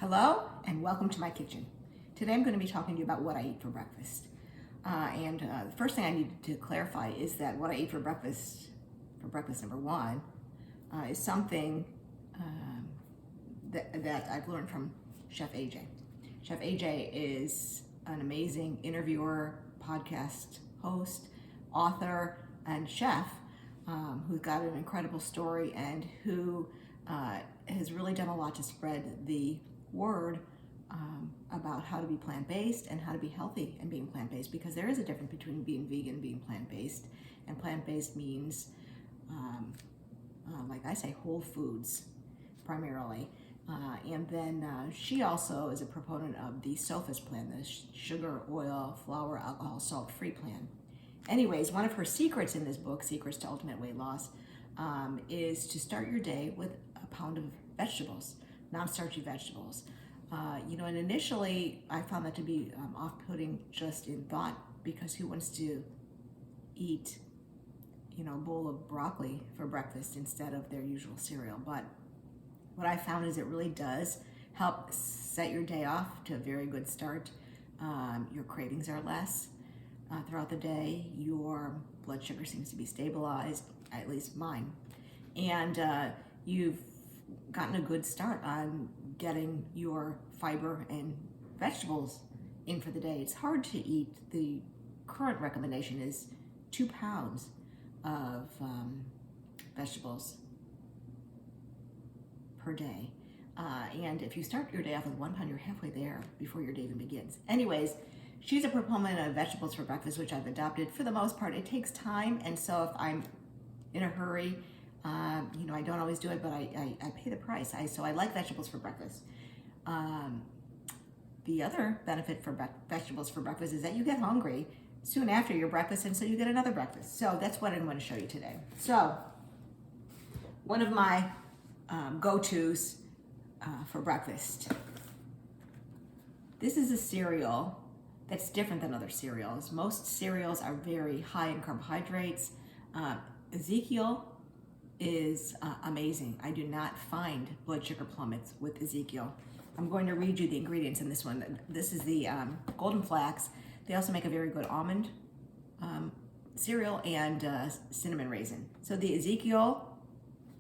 Hello and welcome to my kitchen. Today I'm going to be talking to you about what I eat for breakfast. The first thing I need to clarify is that what I eat for breakfast number one, is something that I've learned from Chef AJ. Chef AJ is an amazing interviewer, podcast host, author, and chef who's got an incredible story and who has really done a lot to spread the word about how to be plant-based and how to be healthy and being plant-based, because there is a difference between being vegan and being plant-based. And plant-based means, like I say, whole foods primarily. And then she also is a proponent of the SOFAST plan, the sugar, oil, flour, alcohol, salt-free plan. Anyways, one of her secrets in this book, Secrets to Ultimate Weight Loss, is to start your day with a pound of vegetables, non-starchy vegetables. And initially I found that to be off-putting just in thought, because who wants to eat, a bowl of broccoli for breakfast instead of their usual cereal? But what I found is it really does help set your day off to a very good start. Your cravings are less throughout the day. Your blood sugar seems to be stabilized, at least mine. And you've gotten a good start on getting your fiber and vegetables in for the day. It's hard to eat. The current recommendation is 2 pounds of vegetables per day. And if you start your day off with 1 pound, you're halfway there before your day even begins. Anyways, she's a proponent of vegetables for breakfast, which I've adopted. For the most part, it takes time, and so if I'm in a hurry, I don't always do it, but I pay the price. So I like vegetables for breakfast. The other benefit for vegetables for breakfast is that you get hungry soon after your breakfast, and so you get another breakfast. So that's what I'm going to show you today. So one of my go-tos for breakfast. This is a cereal that's different than other cereals. Most cereals are very high in carbohydrates. Ezekiel is amazing. I do not find blood sugar plummets with Ezekiel. I'm going to read you the ingredients in this one. This is the Golden Flax. They also make a very good almond cereal and cinnamon raisin. So the Ezekiel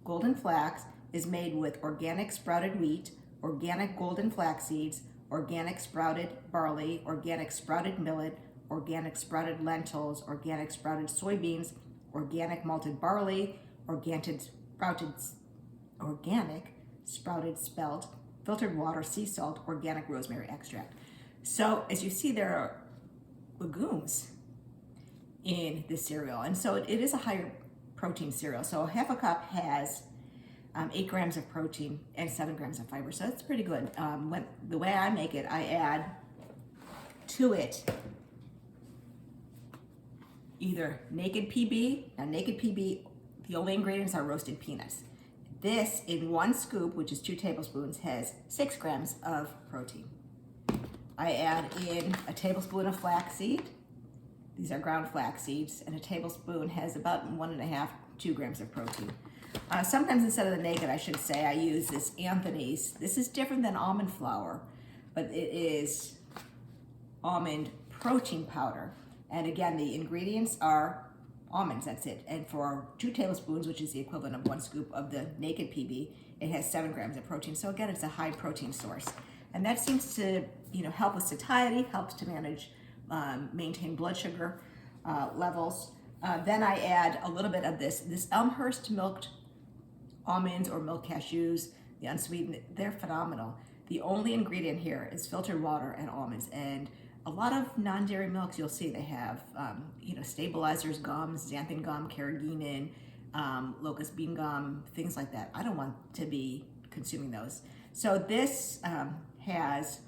Golden Flax is made with organic sprouted wheat, organic golden flax seeds, organic sprouted barley, organic sprouted millet, organic sprouted lentils, organic sprouted soybeans, organic malted barley, organic sprouted spelt, filtered water, sea salt, organic rosemary extract. So as you see, there are legumes in this cereal, and so it is a higher protein cereal. So half a cup has 8 grams of protein and 7 grams of fiber, so it's pretty good. The way I make it, I add to it either naked PB. Now naked PB, the only ingredients are roasted peanuts. This, in 1 scoop, which is 2 tablespoons, has 6 grams of protein. I add in a tablespoon of flaxseed. These are ground flax seeds, and a tablespoon has about 1.5, 2 grams of protein. Sometimes instead of the naked, I should say, I use this Anthony's. This is different than almond flour, but it is almond protein powder. And again, the ingredients are almonds, that's it. And for 2 tablespoons, which is the equivalent of 1 scoop of the naked PB, it has 7 grams of protein. So again, it's a high protein source. And that seems to, help with satiety, helps to manage, maintain blood sugar levels. Then I add a little bit of this Elmhurst milked almonds or milk cashews, the unsweetened. They're phenomenal. The only ingredient here is filtered water and almonds. And a lot of non-dairy milks, you'll see they have, stabilizers, gums, xanthan gum, carrageenan, locust bean gum, things like that. I don't want to be consuming those. So this has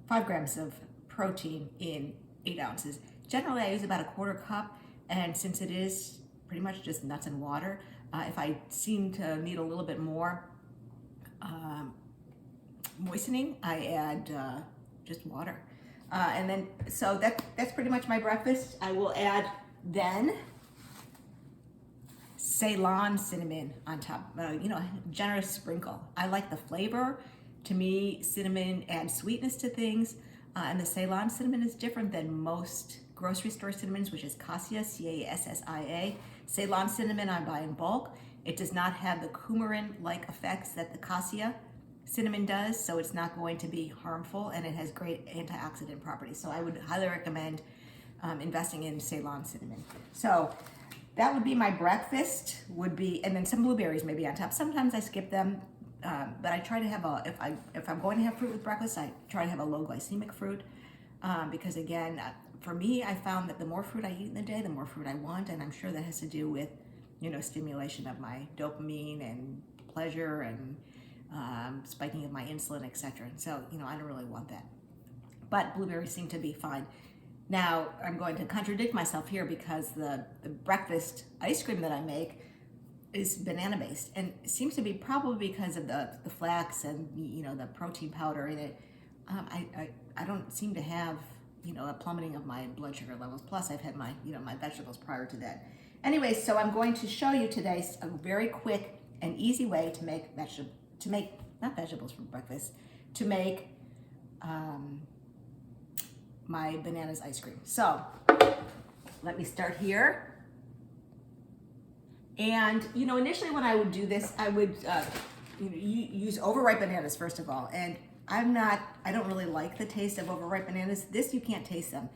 5 grams of protein in 8 ounces. Generally, I use about 1/4 cup, and since it is pretty much just nuts and water, if I seem to need a little bit more moistening, I add just water. And then, so that's pretty much my breakfast. I will add then Ceylon cinnamon on top, generous sprinkle. I like the flavor To me, cinnamon adds sweetness to things, and the Ceylon cinnamon is different than most grocery store cinnamons, which is cassia, C-A-S-S-I-A. Ceylon cinnamon I buy in bulk. It does not have the coumarin-like effects that the cassia cinnamon does, so it's not going to be harmful, and it has great antioxidant properties. So I would highly recommend investing in Ceylon cinnamon. So that would be my breakfast, and then some blueberries maybe on top. Sometimes I skip them, but I try to have if I'm going to have fruit with breakfast, I try to have a low glycemic fruit, because again, for me, I found that the more fruit I eat in the day, the more fruit I want, and I'm sure that has to do with, stimulation of my dopamine and pleasure and spiking of my insulin, etc. So, I don't really want that. But blueberries seem to be fine. Now, I'm going to contradict myself here because the breakfast ice cream that I make is banana-based, and it seems to be probably because of the flax and the protein powder in it. I don't seem to have a plummeting of my blood sugar levels. Plus, I've had my my vegetables prior to that. Anyway, so I'm going to show you today a very quick and easy way to make not vegetables for breakfast, to make my bananas ice cream. So let me start here. And initially when I would do this, I would use overripe bananas first of all. And I don't really like the taste of overripe bananas. This, you can't taste them.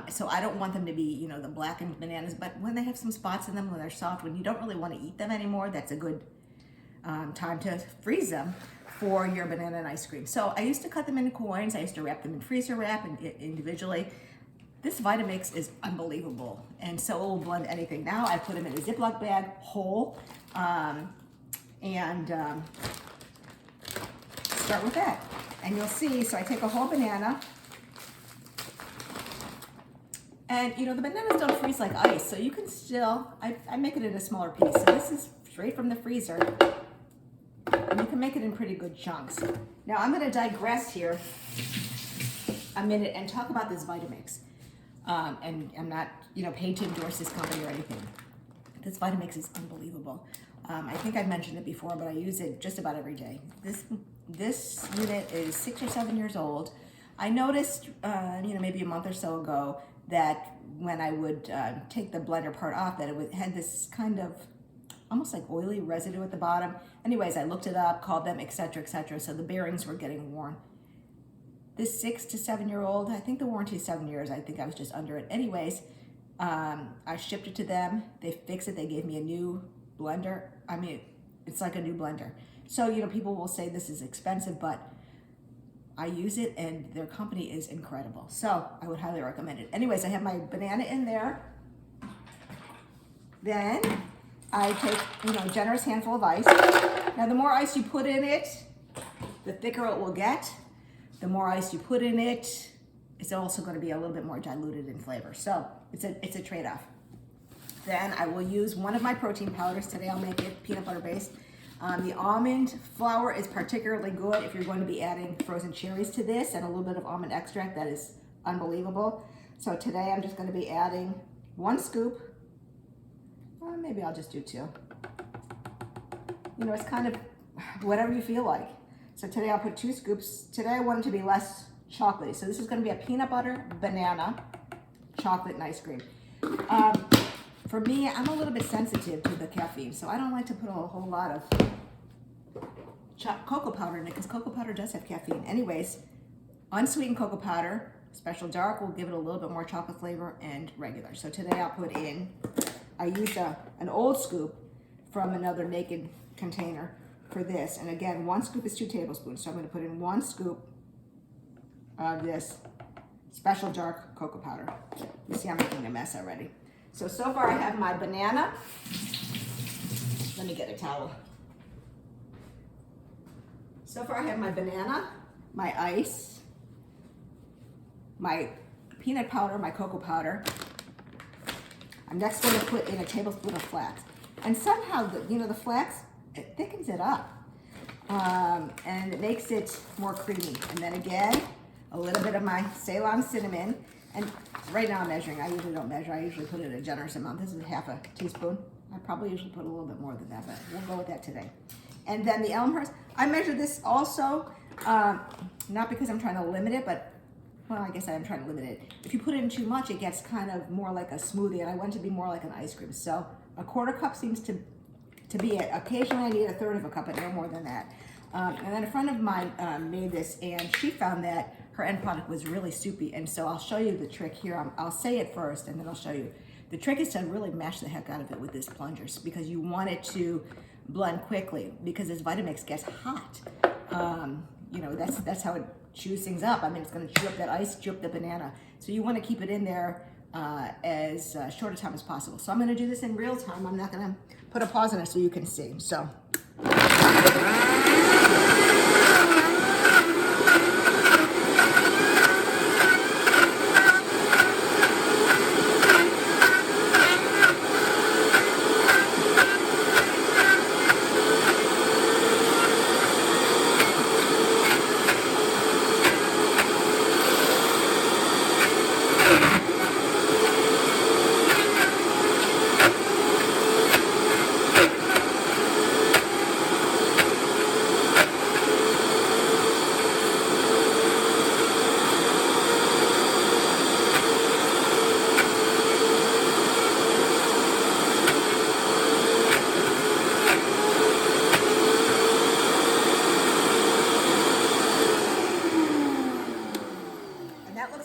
So I don't want them to be, the blackened bananas, but when they have some spots in them, when they're soft, when you don't really want to eat them anymore, that's a good time to freeze them for your banana and ice cream. So I used to cut them into coins. I used to wrap them in freezer wrap and individually. This Vitamix is unbelievable, and so it will blend anything. Now I put them in a Ziploc bag, whole, and start with that. And you'll see, so I take a whole banana, and the bananas don't freeze like ice, so you can still, I make it in a smaller piece. So this is straight from the freezer, and you can make it in pretty good chunks. Now I'm gonna digress here a minute and talk about this Vitamix. And I'm not, paid to endorse this company or anything. This Vitamix is unbelievable. I think I've mentioned it before, but I use it just about every day. This unit is 6 or 7 years old. I noticed, maybe a month or so ago that when I would take the blender part off, that it had this kind of almost like oily residue at the bottom. Anyways, I looked it up, called them, etc., etc. So the bearings were getting worn. This 6 to 7 year old, I think the warranty is 7 years. I think I was just under it. Anyways, I shipped it to them. They fixed it. They gave me a new blender. I mean, it's like a new blender. So, people will say this is expensive, but I use it and their company is incredible. So I would highly recommend it. Anyways, I have my banana in there. Then I take, a generous handful of ice. Now, the more ice you put in it, the thicker it will get. The more ice you put in it, it's also going to be a little bit more diluted in flavor. So it's a trade-off. Then I will use one of my protein powders. Today I'll make it peanut butter based. The almond flour is particularly good if you're going to be adding frozen cherries to this, and a little bit of almond extract. That is unbelievable. So today I'm just going to be adding 1 scoop. Maybe I'll just do 2. It's kind of whatever you feel like. So today I'll put 2 scoops. Today I want it to be less chocolatey. So this is going to be a peanut butter, banana, chocolate, and ice cream. For me, I'm a little bit sensitive to the caffeine, so I don't like to put a whole lot of cocoa powder in it because cocoa powder does have caffeine. Anyways, unsweetened cocoa powder, special dark will give it a little bit more chocolate flavor, and regular. So today I'll put in, I used an old scoop from another Naked container for this, and again, 1 scoop is 2 tablespoons, so I'm going to put in 1 scoop of this special dark cocoa powder. You see I'm making a mess already. So far I have my banana. Let me get a towel. So far I have my banana, my ice, my peanut powder, my cocoa powder. I'm next going to put in a tablespoon of flax. And somehow, the flax, it thickens it up, and it makes it more creamy. And then again, a little bit of my Ceylon cinnamon. And right now I'm measuring. I usually don't measure. I usually put in a generous amount. This is half a teaspoon. I probably usually put a little bit more than that, but we'll go with that today. And then the Elmhurst. I measure this also Not because I'm trying to limit it, but, well, I guess I am trying to limit it. If you put in too much, it gets kind of more like a smoothie, and I want it to be more like an ice cream. So a quarter cup seems to be it. Occasionally I need a third of a cup, but no more than that. And then a friend of mine made this, and she found that her end product was really soupy. And so I'll show you the trick here. I'll say it first, and then I'll show you. The trick is to really mash the heck out of it with this plungers, because you want it to blend quickly, because this Vitamix gets hot. You know, that's how it chews things up. I mean, it's going to chew up that ice, chew up the banana. So you want to keep it in there as short a time as possible. So I'm going to do this in real time. I'm not going to put a pause on it so you can see. So.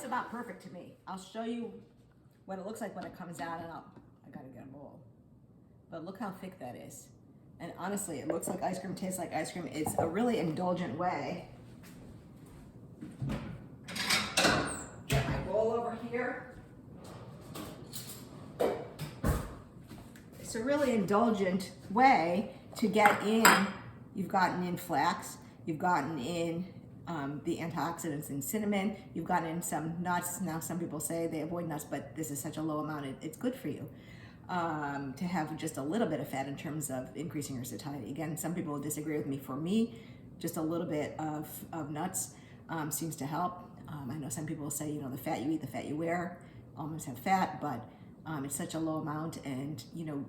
About perfect to me. I'll show you what it looks like when it comes out, and I gotta get a bowl. But look how thick that is. And honestly, it looks like ice cream, tastes like ice cream. It's a really indulgent way. Get my bowl over here. It's a really indulgent way to get in. You've gotten in flax, you've gotten in the antioxidants in cinnamon, you've gotten in some nuts. Now some people say they avoid nuts, but this is such a low amount, it's good for you to have just a little bit of fat in terms of increasing your satiety. Again, some people will disagree with me. For me, just a little bit of nuts seems to help. I know some people say, you know, the fat you eat, the fat you wear. Almonds have fat, but it's such a low amount, and you know,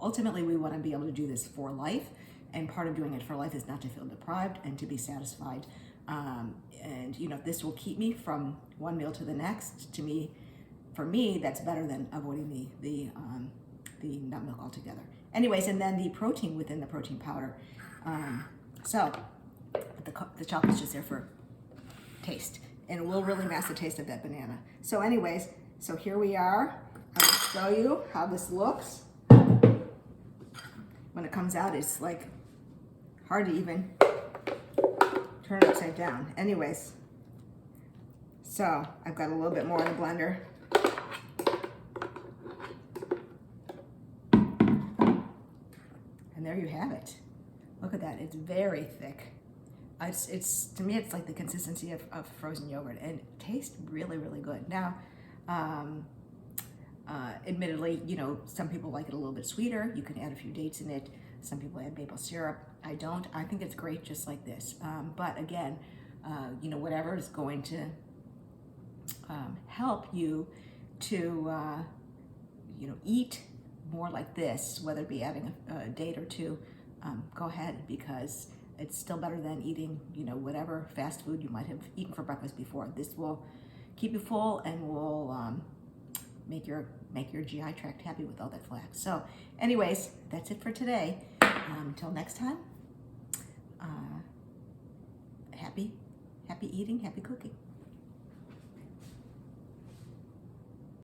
ultimately we want to be able to do this for life, and part of doing it for life is not to feel deprived and to be satisfied. And you know, this will keep me from one meal to the next. To me, for me, that's better than avoiding the nut milk altogether. Anyways, and then the protein within the protein powder. So the chocolate's just there for taste, and it will really mask the taste of that banana. So anyways, so here we are. I'll show you how this looks. When it comes out, it's like hard to even turn it upside down. Anyways, so I've got a little bit more in the blender. And there you have it. Look at that, it's very thick. It's to me, it's like the consistency of frozen yogurt, and it tastes really, really good. Now, admittedly, you know, some people like it a little bit sweeter. You can add a few dates in it. Some people add maple syrup. I don't. I think it's great just like this. But again, you know, whatever is going to help you to, you know, eat more like this, whether it be adding a date or two, go ahead, because it's still better than eating, you know, whatever fast food you might have eaten for breakfast before. This will keep you full and will make your GI tract happy with all that flax. So anyways, that's it for today. Until next time, happy eating, happy cooking.